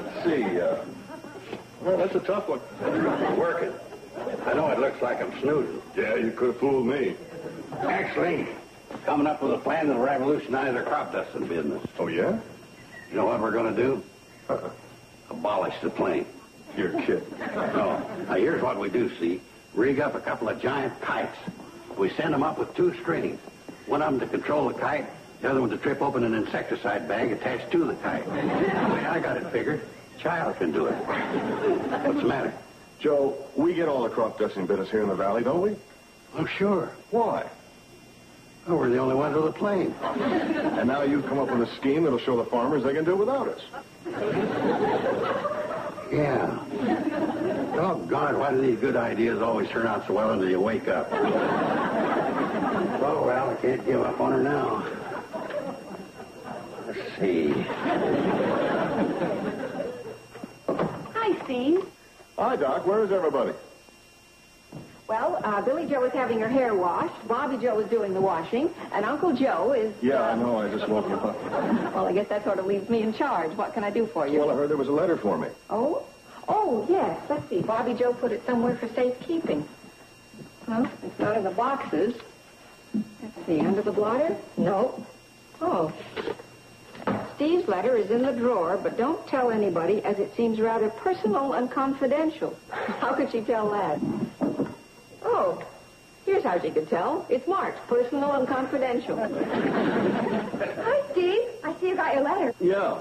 Let's see. Well, that's a tough one. Working. I know it looks like I'm snoozing. Yeah, you could have fooled me. Actually, coming up with a plan to revolutionize our crop dusting business. Oh, yeah? You know what we're going to do? Uh-uh. Abolish the plane. You're kidding. No. Now, here's what we do, see. Rig up a couple of giant kites. We send them up with 2 strings. One of them to control the kite, the other one to trip open an insecticide bag attached to the kite. The way I got it figured, a child can do it. What's the matter? Joe, we get all the crop dusting business here in the valley, don't we? Oh, sure. Why? Well, we're the only ones with a plane. And now you've come up with a scheme that'll show the farmers they can do without us. Yeah. Doggone it, why do these good ideas always turn out so well until you wake up? Oh, well, I can't give up on her now. Let's see. Hi, Steve. Hi, Doc. Where is everybody? Well, Billy Joe is having her hair washed, Bobby Joe is doing the washing, and Uncle Joe is... Yeah, I know. I just woke you up. Well, I guess that sort of leaves me in charge. What can I do for you? Well, I heard there was a letter for me. Oh? Oh, yes. Let's see. Bobby Joe put it somewhere for safekeeping. Well, it's not in the boxes. Let's see. Under the blotter? No. Oh. Steve's letter is in the drawer, but don't tell anybody, as it seems rather personal and confidential. How could she tell that? Oh, here's how she could tell. It's marked personal and confidential. Hi, Steve. I see you got your letter. Yeah.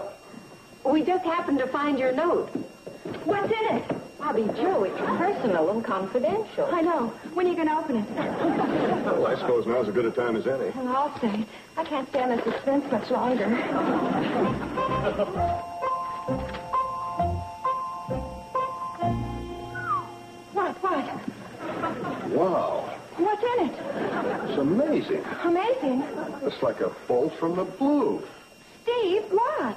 We just happened to find your note. What's in it? Bobby Joe, it's personal and confidential. I know. When are you going to open it? Well, I suppose now's as good a time as any. Well, I'll stay. I can't stand the suspense much longer. What? Wow. What's in it? It's amazing. Amazing. It's like a bolt from the blue. Steve, what?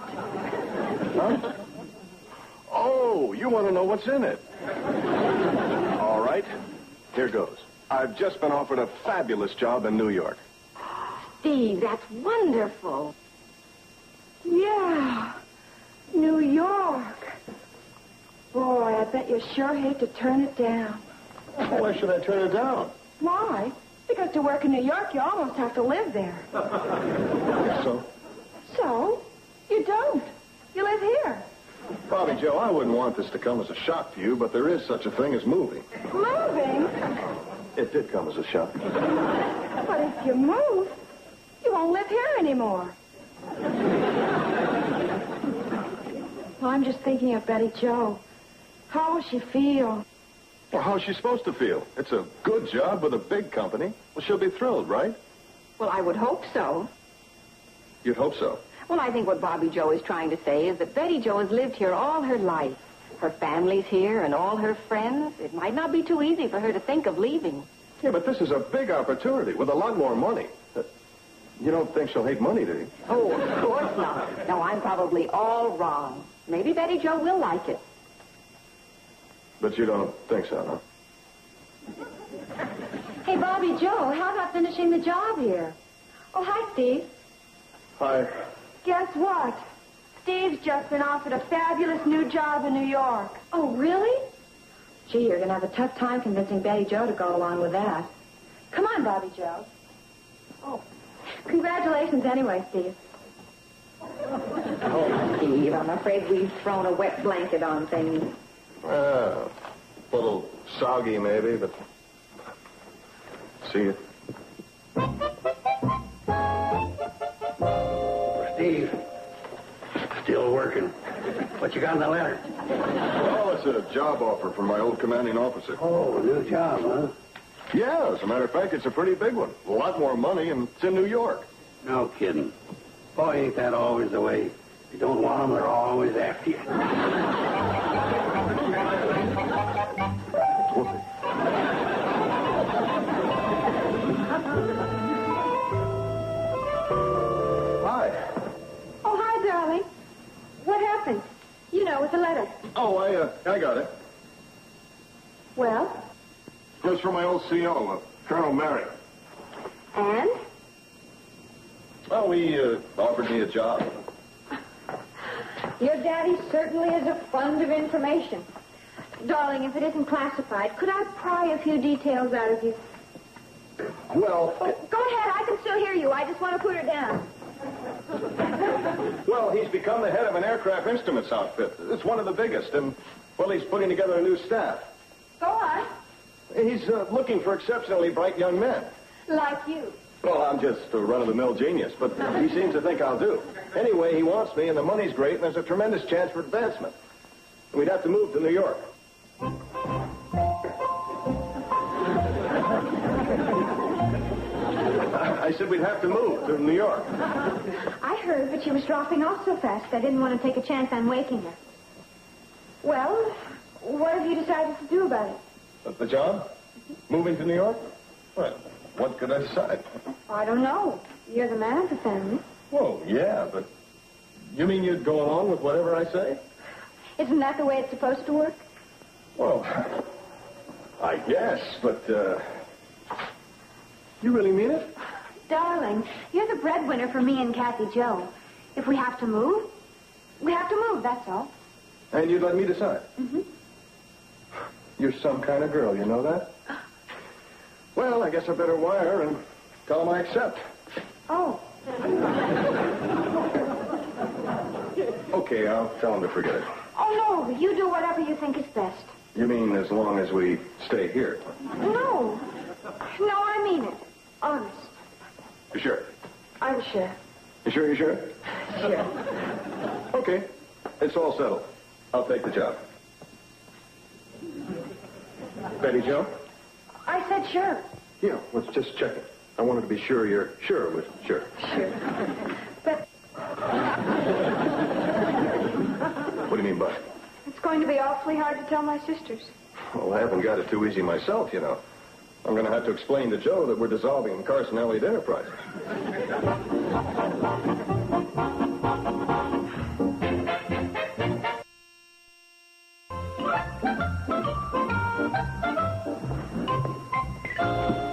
Huh? Oh, you want to know what's in it? All right. Here goes. I've just been offered a fabulous job in New York. Steve, that's wonderful. Yeah. New York. Boy, I bet you sure hate to turn it down. Why should I turn it down? Why? Because to work in New York, you almost have to live there. So? So? You don't. You live here. Bobby Joe, I wouldn't want this to come as a shock to you, but there is such a thing as moving. Moving? It did come as a shock. But if you move, you won't live here anymore. Well, I'm just thinking of Betty Jo. How will she feel? Well, how's she supposed to feel? It's a good job with a big company. Well, she'll be thrilled, right? Well, I would hope so. You'd hope so. Well, I think what Bobby Joe is trying to say is that Betty Jo has lived here all her life. Her family's here and all her friends. It might not be too easy for her to think of leaving. Yeah, but this is a big opportunity with a lot more money. You don't think she'll hate money, do you? Oh, of course not. No, I'm probably all wrong. Maybe Betty Jo will like it. But you don't think so, huh? Hey, Bobby Joe, how about finishing the job here? Oh, hi, Steve. Hi. Guess what? Steve's just been offered a fabulous new job in New York. Oh, really? Gee, you're going to have a tough time convincing Betty Jo to go along with that. Come on, Bobby Joe. Oh, congratulations anyway, Steve. Oh, Steve, I'm afraid we've thrown a wet blanket on things. A little soggy, maybe, but... See you. Steve, still working. What you got in the letter? Oh, it's a job offer from my old commanding officer. Oh, a new job, huh? Yeah, as a matter of fact, it's a pretty big one. A lot more money, and it's in New York. No kidding. Boy, ain't that always the way? If you don't want them, they're always after you. Whoopee. Hi. Oh, hi, darling. What happened? You know, with the letter. Oh, I got it. Well? It was from my old CO, Colonel Merrick. And? Well, he offered me a job. Your daddy certainly is a fund of information. Darling, if it isn't classified, could I pry a few details out of you? Well... Go ahead. I can still hear you. I just want to put her down. Well, he's become the head of an aircraft instruments outfit. It's one of the biggest, and, well, he's putting together a new staff. Go on. He's looking for exceptionally bright young men. Like you. Well, I'm just a run-of-the-mill genius, but he seems to think I'll do. Anyway, he wants me, and the money's great, and there's a tremendous chance for advancement. We'd have to move to New York. I said we'd have to move to New York. I heard, but she was dropping off so fast I didn't want to take a chance on waking her. Well, what have you decided to do about it? The job? Moving to New York? What could I decide? I don't know. You're the man of the family. Well, yeah, but you mean you'd go along with whatever I say? Isn't that the way it's supposed to work? Well, I guess, but, you really mean it? Darling, you're the breadwinner for me and Kathy Joe. If we have to move, we have to move, that's all. And you'd let me decide? Mm-hmm. You're some kind of girl, you know that? Well, I guess I better wire and tell him I accept. Oh. Okay, I'll tell him to forget it. Oh, no, you do whatever you think is best. You mean as long as we stay here? No. No, I mean it. Honest. You sure? I'm sure. You sure, you sure? Sure. Okay. It's all settled. I'll take the job. Betty Joe? I said sure. Yeah, let's just check it. I wanted to be sure you're sure with sure. Sure. But What do you mean by it? it's going to be awfully hard to tell my sisters. Well, I haven't got it too easy myself, you know. I'm going to have to explain to Joe that we're dissolving Carson Elliott Enterprises.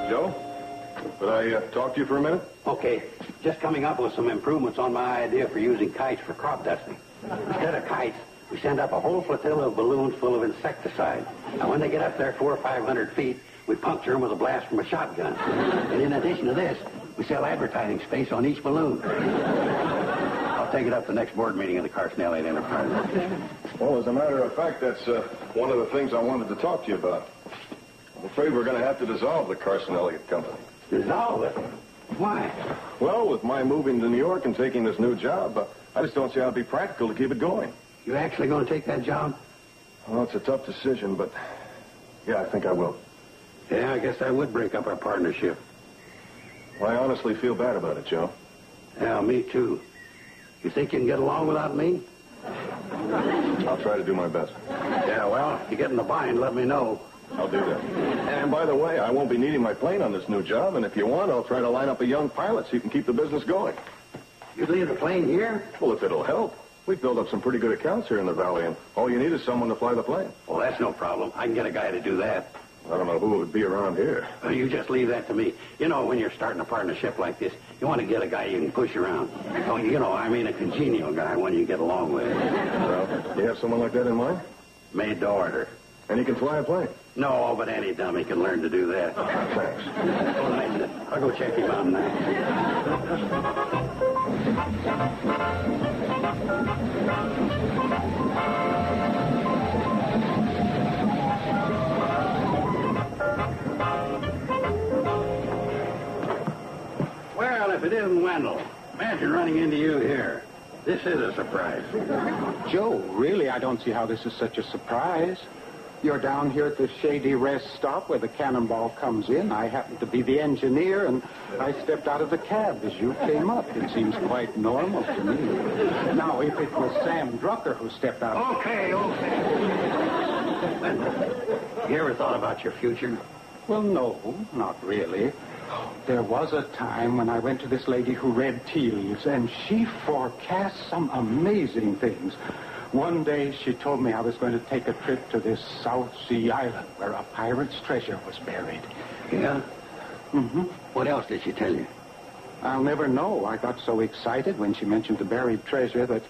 Joe, could I talk to you for a minute? Okay, just coming up with some improvements on my idea for using kites for crop dusting. Instead of kites, we send up a whole flotilla of balloons full of insecticide. Now, when they get up there 400 or 500 feet, we puncture them with a blast from a shotgun. And in addition to this, we sell advertising space on each balloon. I'll take it up the next board meeting of the Carson Elliott Enterprise. Well, as a matter of fact, that's one of the things I wanted to talk to you about. I'm afraid we're going to have to dissolve the Carson Elliott Company. Dissolve it? Why? Well, with my moving to New York and taking this new job, I just don't see how it'd be practical to keep it going. You actually going to take that job? Well, it's a tough decision, but yeah, I think I will. Yeah, I guess I would break up our partnership. Well, I honestly feel bad about it, Joe. Yeah, me too. You think you can get along without me? I'll try to do my best. Yeah, well, if you get in a bind, let me know. I'll do that. And by the way, I won't be needing my plane on this new job, and if you want, I'll try to line up a young pilot so you can keep the business going. You leave the plane here? Well, if it'll help. We've built up some pretty good accounts here in the valley, and all you need is someone to fly the plane. Well, that's no problem. I can get a guy to do that. I don't know who would be around here. Well, you just leave that to me. You know, when you're starting a partnership like this, you want to get a guy you can push around. Oh, you know, I mean a congenial guy, one you get along with. Well, you have someone like that in mind? Made to order. And he can fly a plane? No, but any dummy can learn to do that. Thanks. Oh, nice. I'll go check him out now. Well, if it isn't Wendell, imagine running into you here. This is a surprise. Joe, really, I don't see how this is such a surprise. You're down here at the shady rest stop where the Cannonball comes in. I happen to be the engineer, and I stepped out of the cab as you came up. It seems quite normal to me. Now, if it was Sam Drucker who stepped out... Okay. You ever thought about your future? Well, no, not really. There was a time when I went to this lady who read tea leaves, and she forecast some amazing things. One day she told me I was going to take a trip to this South Sea island where a pirate's treasure was buried. Yeah? Mm-hmm. What else did she tell you? I'll never know. I got so excited when she mentioned the buried treasure that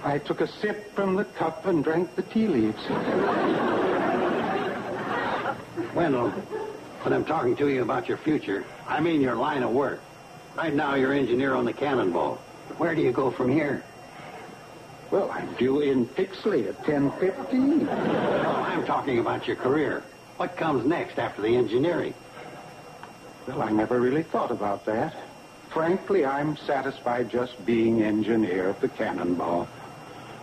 I took a sip from the cup and drank the tea leaves. Wendell, when I'm talking to you about your future, I mean your line of work. Right now, you're engineer on the Cannonball. Where do you go from here? Well, I'm due in Pixley at 10:15. No, I'm talking about your career. What comes next after the engineering? Well, I never really thought about that. Frankly, I'm satisfied just being engineer of the Cannonball.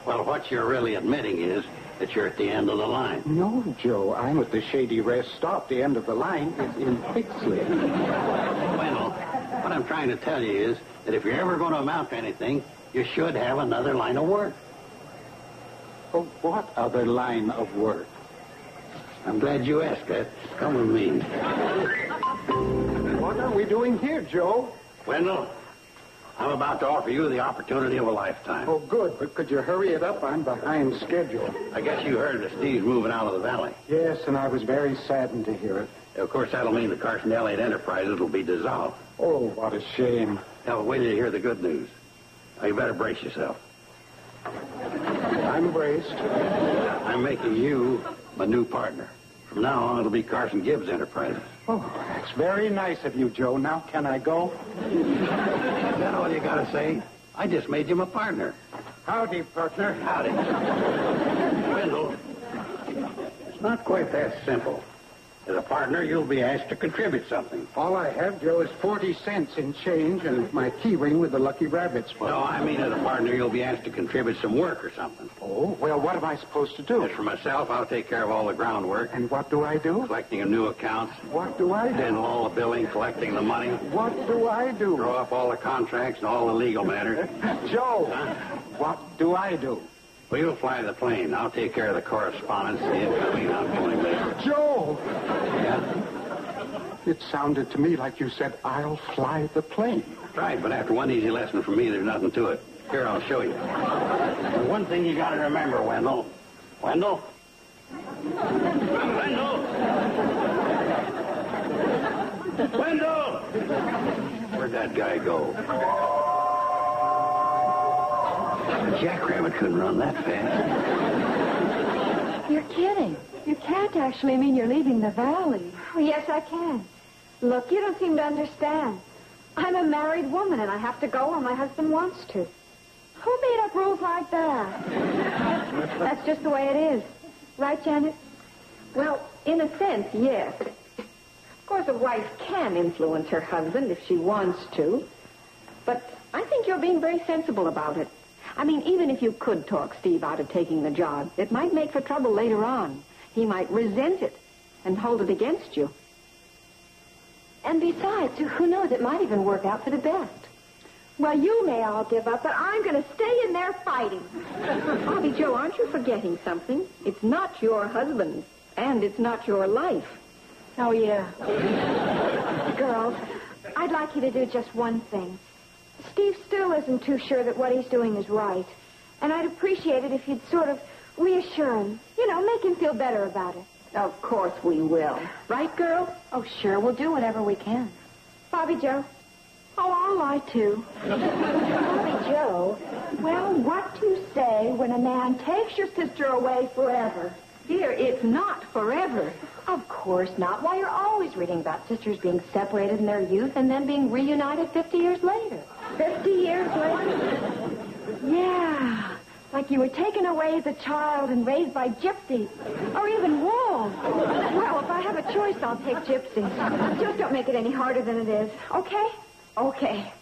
Well, what you're really admitting is that you're at the end of the line. No, Joe, I'm at the Shady Rest stop. The end of the line is in Pixley. Well, what I'm trying to tell you is that if you're ever going to amount to anything, you should have another line of work. Oh, what other line of work? I'm glad you asked that. Come with me. What are we doing here, Joe? Wendell, I'm about to offer you the opportunity of a lifetime. Oh, good, but could you hurry it up? I'm behind schedule. I guess you heard that Steve's moving out of the valley. Yes, and I was very saddened to hear it. Of course, that'll mean the Carson Elliott Enterprises will be dissolved. Oh, what a shame. Now, wait till you hear the good news. Now, you better brace yourself. I'm braced. I'm making you my new partner. From now on, it'll be Carson Gibbs Enterprises. Oh, that's very nice of you, Joe. Now, can I go? Is that all you got to say? I just made you my partner. Howdy, partner. Howdy. Wendell, it's not quite that simple. As a partner, you'll be asked to contribute something. All I have, Joe, is 40 cents in change and my key ring with the lucky rabbits. No, I mean as a partner, you'll be asked to contribute some work or something. Oh, well, what am I supposed to do? As for myself, I'll take care of all the groundwork. And what do I do? Collecting of new accounts. What do I do? Handle all the billing, collecting the money. What do I do? Draw up all the contracts and all the legal matters. Joe, Huh? what do I do? Well, you'll fly the plane. I'll take care of the correspondence, the incoming, outgoing mail. Joe! Yeah? It sounded to me like you said, I'll fly the plane. Right, but after one easy lesson from me, there's nothing to it. Here, I'll show you. And one thing you got to remember, Wendell. Wendell? Wendell! Wendell! Where'd that guy go? A jackrabbit couldn't run that fast. You're kidding. You can't actually mean you're leaving the valley. Oh, yes, I can. Look, you don't seem to understand. I'm a married woman, and I have to go where my husband wants to. Who made up rules like that? That's just the way it is. Right, Janet? Well, in a sense, yes. Of course, a wife can influence her husband if she wants to. But I think you're being very sensible about it. I mean, even if you could talk Steve out of taking the job, it might make for trouble later on. He might resent it and hold it against you. And besides, who knows, it might even work out for the best. Well, you may all give up, but I'm going to stay in there fighting. Bobby Joe, aren't you forgetting something? It's not your husband, and it's not your life. Oh, yeah. Girls, I'd like you to do just one thing. Steve still isn't too sure that what he's doing is right. And I'd appreciate it if you'd sort of reassure him. You know, make him feel better about it. Of course we will. Right, girl? Oh, sure, we'll do whatever we can. Bobby Joe? Oh, I'll lie, too. Bobby Joe, well, what do you say when a man takes your sister away forever? Dear, it's not forever. Of course not. Why, you're always reading about sisters being separated in their youth and then being reunited 50 years later. 50 years later? Yeah. Like you were taken away as a child and raised by gypsies. Or even wolves. Well, if I have a choice, I'll take gypsies. Just don't make it any harder than it is. Okay? Okay.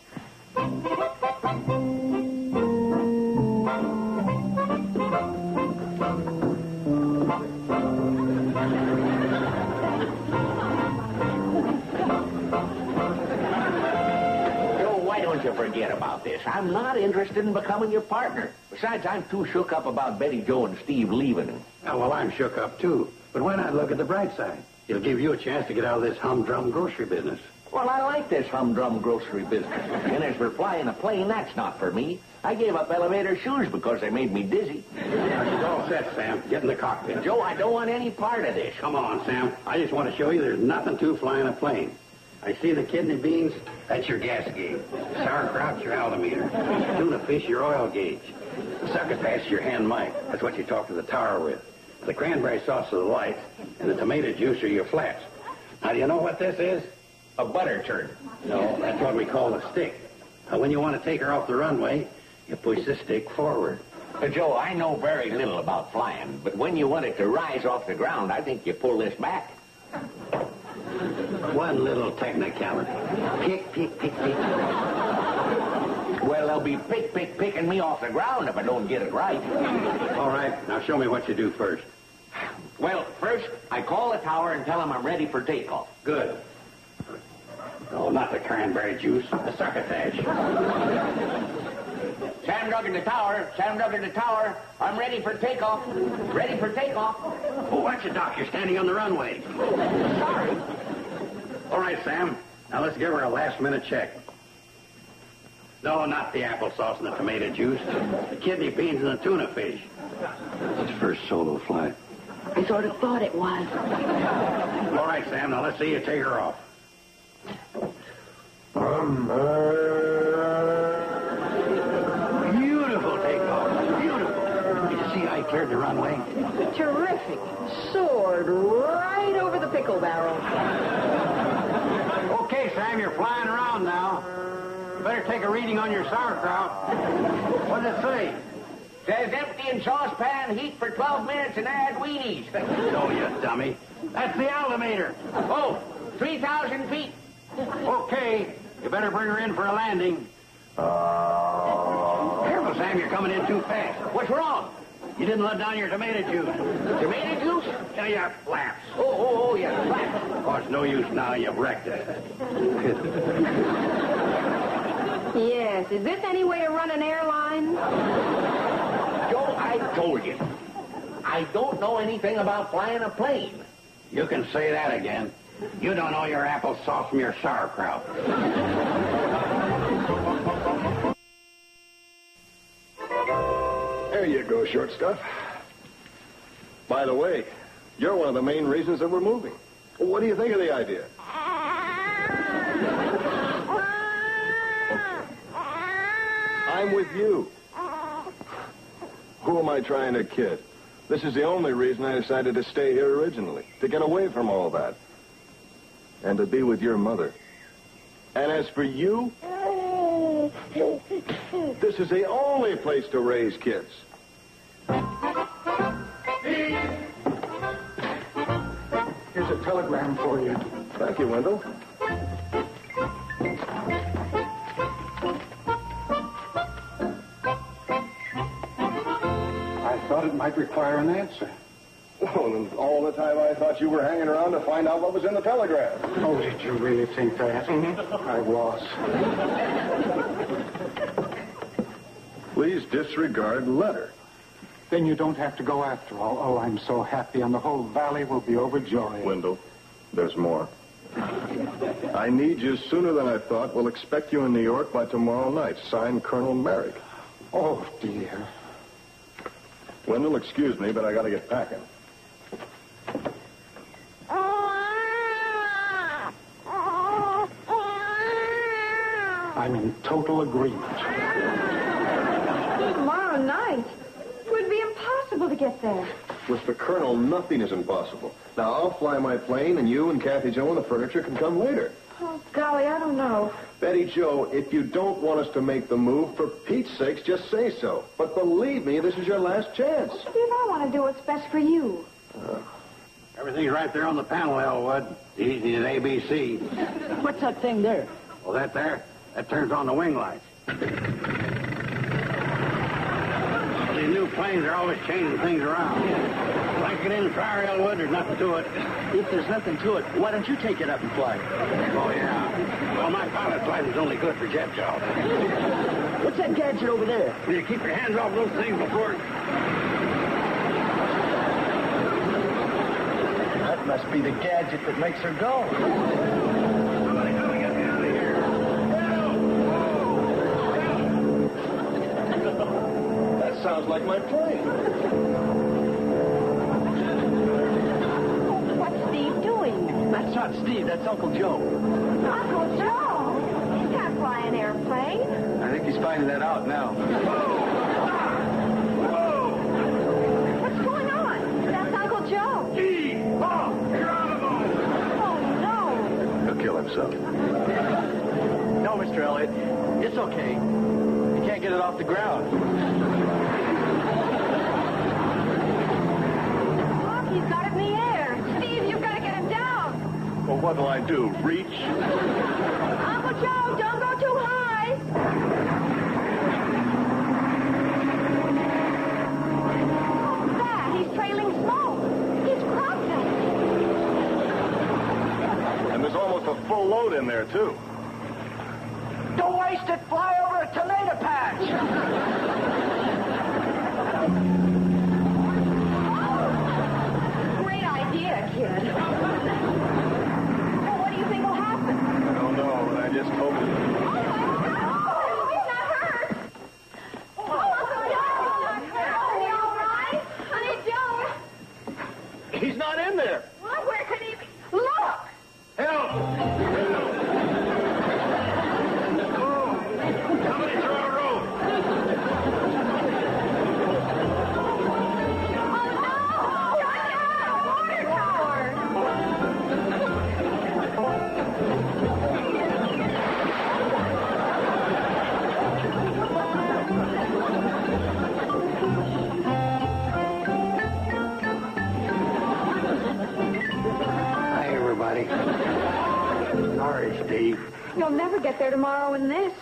Don't you forget about this. I'm not interested in becoming your partner. Besides, I'm too shook up about Betty Jo and Steve leaving. Oh, well, I'm shook up, too. But why not look at the bright side? It'll give you a chance to get out of this humdrum grocery business. Well, I like this humdrum grocery business. And as for flying a plane, that's not for me. I gave up elevator shoes because they made me dizzy. It's all set, Sam. Get in the cockpit. Joe, I don't want any part of this. Come on, Sam. I just want to show you there's nothing to flying a plane. I see the kidney beans. That's your gas gauge. Sauerkraut's your altimeter. Tuna fish, your oil gauge. The succotash, your hand mic. That's what you talk to the tower with. The cranberry sauce are the lights, and the tomato juice are your flats. Now, do you know what this is? A butter churn. No, that's what we call a stick. Now, when you want to take her off the runway, you push the stick forward. Joe, I know very little about flying, but when you want it to rise off the ground, I think you pull this back. One little technicality. Pick, pick, pick, pick. Well, they'll be picking me off the ground if I don't get it right. All right, now show me what you do first. Well, first, I call the tower and tell them I'm ready for takeoff. Good. No, not the cranberry juice, the succotash. Sam Duggan to tower. Sam Duggan to tower. I'm ready for takeoff. Ready for takeoff. Oh, watch it, Doc. You're standing on the runway. Sorry. All right, Sam. Now let's give her a last-minute check. No, not the applesauce and the tomato juice. The kidney beans and the tuna fish. It's his first solo flight. I sort of thought it was. All right, Sam. Now let's see you take her off. Beautiful takeoff. Beautiful. Did you see how he cleared the runway? Terrific. Soared right over the pickle barrel. Okay, Sam, you're flying around now. You better take a reading on your sauerkraut. What does it say? Says empty in saucepan, heat for 12 minutes, and add weenies. No, you dummy. That's the altimeter. Oh, 3,000 feet. Okay, you better bring her in for a landing. Careful, Sam, you're coming in too fast. What's wrong? You didn't let down your tomato juice. Tomato juice? Yeah, you flaps. Oh, yeah, flat. Oh, it's no use now. You've wrecked it. Yes. Is this any way to run an airline? Joe, I told you. I don't know anything about flying a plane. You can say that again. You don't know your applesauce from your sauerkraut. There you go, short stuff. By the way, you're one of the main reasons that we're moving. What do you think of the idea? I'm with you. Who am I trying to kid? This is the only reason I decided to stay here originally, to get away from all that. And to be with your mother. And as for you, this is the only place to raise kids. Here's a telegram for you. Thank you, Wendell. I thought it might require an answer. Oh, and all the time I thought you were hanging around to find out what was in the telegram. Oh, did you really think that? I was. Please disregard letter. Then you don't have to go after all. Oh, I'm so happy, and the whole valley will be overjoyed. Wendell, there's more. I need you sooner than I thought. We'll expect you in New York by tomorrow night. Signed, Colonel Merrick. Oh, dear. Wendell, excuse me, but I got to get packing. I'm in total agreement. Tomorrow night? It would be impossible to get there. With the Colonel, nothing is impossible. Now, I'll fly my plane, and you and Kathy Jo and the furniture can come later. Oh, golly, I don't know. Betty Jo, if you don't want us to make the move, for Pete's sakes, just say so. But believe me, this is your last chance. If I want to do what's best for you. Everything's right there on the panel, Elwood. Easy as ABC. What's that thing there? Well, that there, that turns on the wing lights. These new planes are always changing things around. Like it in the fire, Elwood, there's nothing to it. If there's nothing to it, why don't you take it up and fly? Oh, yeah. Well, my pilot's license is only good for jet jobs. What's that gadget over there? Will you keep your hands off those things before... That must be the gadget that makes her go. Somebody come and get me out of here. That sounds like my plane. What's Steve doing? That's not Steve, that's Uncle Joe. Oh, Uncle Joe, he can't fly an airplane. I think he's finding that out now. What's going on? That's Uncle Joe. Oh, He'll kill himself. No, Mr. Elliott. It's okay. You can't get it off the ground. Look, he's got it in the air. Steve, you've got to get him down. Well, what'll I do? Reach? Uncle Joe, don't go too high. What's that? He's trailing smoke. He's crossing. And there's almost a full load in there, too. Don't waste it. Fly over a tomato patch. Great idea, kid. Well, what do you think will happen? I don't know, but I just hope... Oh, he's not hurt. Oh, Uncle Joe. Are you all right? Honey, Joe. He's not in there. Well, where could he be? Look. Help! Somebody throw a rope. Oh, no. Water tower. Hi, everybody. Sorry, Steve. You'll never get there tomorrow in this.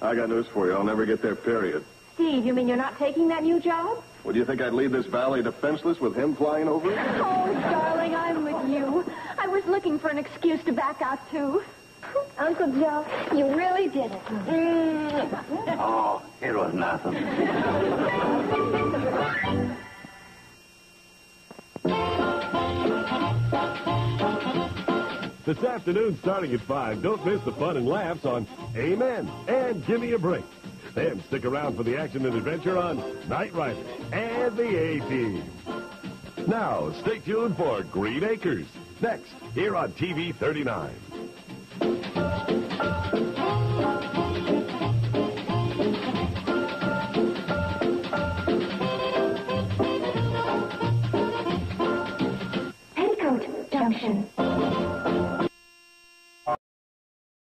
I got news for you. I'll never get there, period. Steve, you mean you're not taking that new job? Well, do you think I'd leave this valley defenseless with him flying over it? Oh, darling, I'm with you. I was looking for an excuse to back out, too. Uncle Joe, you really did it. Oh, it was nothing. This afternoon, starting at 5, don't miss the fun and laughs on Amen and Gimme a Break. Then stick around for the action and adventure on Knight Rider and the A-Team. Now, stay tuned for Green Acres, next, here on TV 39.